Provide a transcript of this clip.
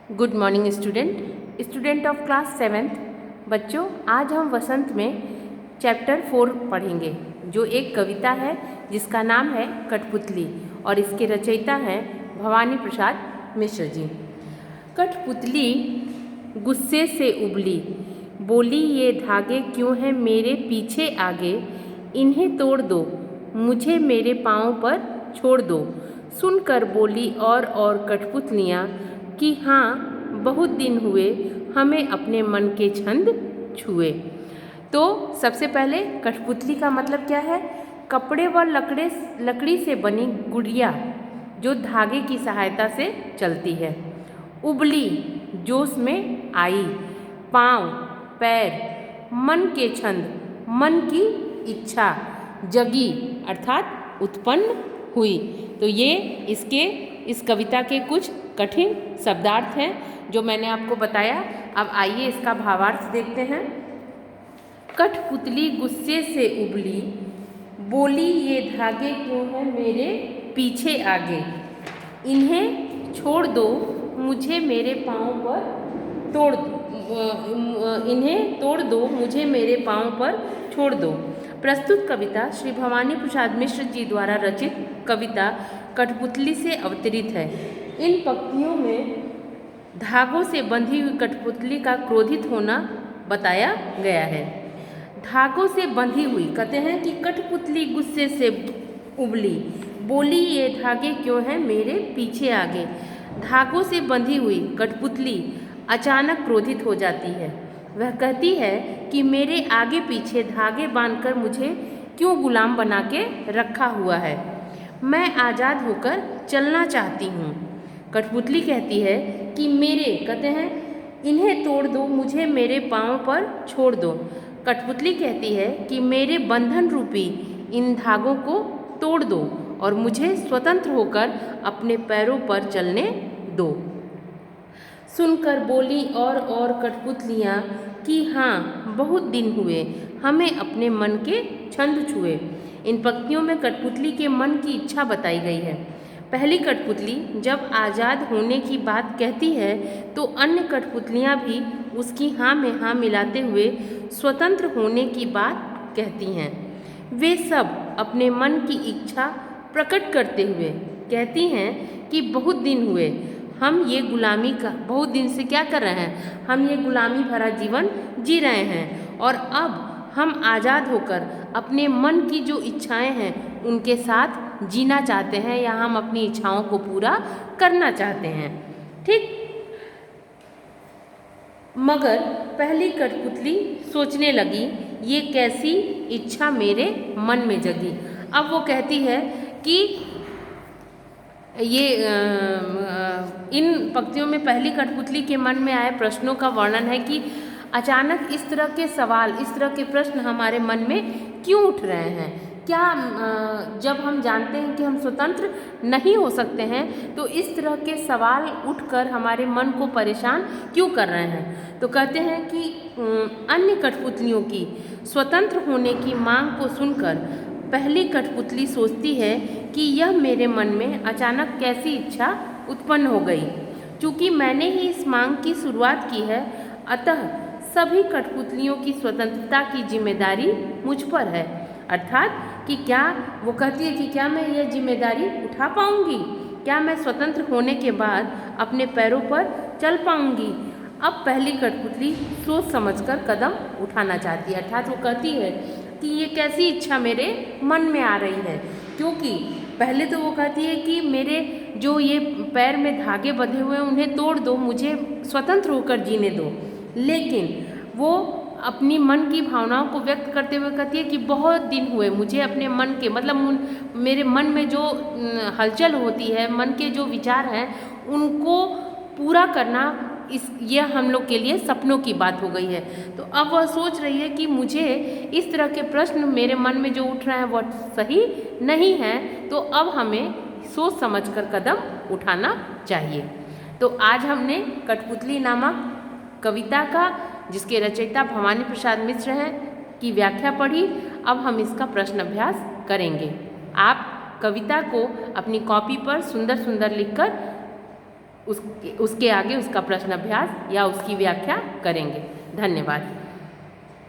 Good morning student of class 7th। बच्चों, आज हम वसंत में चैप्टर 4 पढ़ेंगे, जो एक कविता है जिसका नाम है कठपुतली और इसके रचयिता हैं भवानी प्रसाद मिश्र जी। कठपुतली गुस्से से उबली, बोली ये धागे क्यों हैं मेरे पीछे आगे, इन्हें तोड़ दो मुझे मेरे पाँव पर छोड़ दो। सुनकर बोली और कठपुतलियाँ कि हाँ बहुत दिन हुए हमें अपने मन के छंद छुए। तो सबसे पहले कठपुतली का मतलब क्या है? कपड़े व लकड़ी से बनी गुड़िया जो धागे की सहायता से चलती है। उबली, जोश में आई। पाँव, पैर, मन के छंद, मन की इच्छा जगी अर्थात उत्पन्न हुई। तो ये इस कविता के कुछ कठिन शब्दार्थ हैं जो मैंने आपको बताया। अब आइए इसका भावार्थ देखते हैं। कठपुतली गुस्से से उबली, बोली ये धागे क्यों हैं मेरे पीछे आगे, इन्हें छोड़ दो मुझे मेरे पाँव पर तोड़ इन्हें तोड़ दो मुझे मेरे पाँव पर छोड़ दो। प्रस्तुत कविता श्री भवानी प्रसाद मिश्र जी द्वारा रचित कविता कठपुतली से अवतरित है। इन पंक्तियों में धागों से बंधी हुई कठपुतली का क्रोधित होना बताया गया है। धागों से बंधी हुई, कहते हैं कि कठपुतली गुस्से से उबली, बोली ये धागे क्यों हैं मेरे पीछे आगे। धागों से बंधी हुई कठपुतली अचानक क्रोधित हो जाती है। वह कहती है कि मेरे आगे पीछे धागे बांधकर मुझे क्यों गुलाम बना के रखा हुआ है, मैं आज़ाद होकर चलना चाहती हूँ। कठपुतली कहती है कि कहते हैं इन्हें तोड़ दो मुझे मेरे पाँव पर छोड़ दो। कठपुतली कहती है कि मेरे बंधन रूपी इन धागों को तोड़ दो और मुझे स्वतंत्र होकर अपने पैरों पर चलने दो। सुनकर बोली और कठपुतलियाँ कि हाँ बहुत दिन हुए हमें अपने मन के छंद छुए। इन पंक्तियों में कठपुतली के मन की इच्छा बताई गई है। पहली कठपुतली जब आज़ाद होने की बात कहती है तो अन्य कठपुतलियाँ भी उसकी हाँ में हाँ मिलाते हुए स्वतंत्र होने की बात कहती हैं। वे सब अपने मन की इच्छा प्रकट करते हुए कहती हैं कि बहुत दिन हुए हम ये गुलामी का बहुत दिन से क्या कर रहे हैं, हम ये गुलामी भरा जीवन जी रहे हैं और अब हम आज़ाद होकर अपने मन की जो इच्छाएं हैं उनके साथ जीना चाहते हैं या हम अपनी इच्छाओं को पूरा करना चाहते हैं। ठीक, मगर पहली कठपुतली सोचने लगी ये कैसी इच्छा मेरे मन में जगी। अब वो कहती है कि ये इन पंक्तियों में पहली कठपुतली के मन में आए प्रश्नों का वर्णन है कि अचानक इस तरह के सवाल, इस तरह के प्रश्न हमारे मन में क्यों उठ रहे हैं। क्या जब हम जानते हैं कि हम स्वतंत्र नहीं हो सकते हैं तो इस तरह के सवाल उठकर हमारे मन को परेशान क्यों कर रहे हैं। तो कहते हैं कि अन्य कठपुतलियों की स्वतंत्र होने की मांग को सुनकर पहली कठपुतली सोचती है कि यह मेरे मन में अचानक कैसी इच्छा उत्पन्न हो गई। चूँकि मैंने ही इस मांग की शुरुआत की है, अतः सभी कठपुतलियों की स्वतंत्रता की जिम्मेदारी मुझ पर है। अर्थात कि क्या वो कहती है कि क्या मैं यह जिम्मेदारी उठा पाऊंगी, क्या मैं स्वतंत्र होने के बाद अपने पैरों पर चल पाऊंगी। अब पहली कठपुतली सोच समझकर कदम उठाना चाहती है। अर्थात वो कहती है कि ये कैसी इच्छा मेरे मन में आ रही है, क्योंकि पहले तो वो कहती है कि मेरे जो ये पैर में धागे बंधे हुए हैं उन्हें तोड़ दो, मुझे स्वतंत्र होकर जीने दो। लेकिन वो अपनी मन की भावनाओं को व्यक्त करते हुए कहती है कि बहुत दिन हुए मुझे अपने मन के मतलब मेरे मन में जो हलचल होती है, मन के जो विचार हैं उनको पूरा करना यह हम लोग के लिए सपनों की बात हो गई है। तो अब वह सोच रही है कि मुझे इस तरह के प्रश्न मेरे मन में जो उठ रहे हैं वह सही नहीं है, तो अब हमें सोच समझकर कदम उठाना चाहिए। तो आज हमने कठपुतली नामक कविता का, जिसके रचयिता भवानी प्रसाद मिश्र हैं, की व्याख्या पढ़ी। अब हम इसका प्रश्न अभ्यास करेंगे। आप कविता को अपनी कॉपी पर सुंदर सुंदर लिखकर उसके आगे उसका प्रश्न अभ्यास या उसकी व्याख्या करेंगे। धन्यवाद।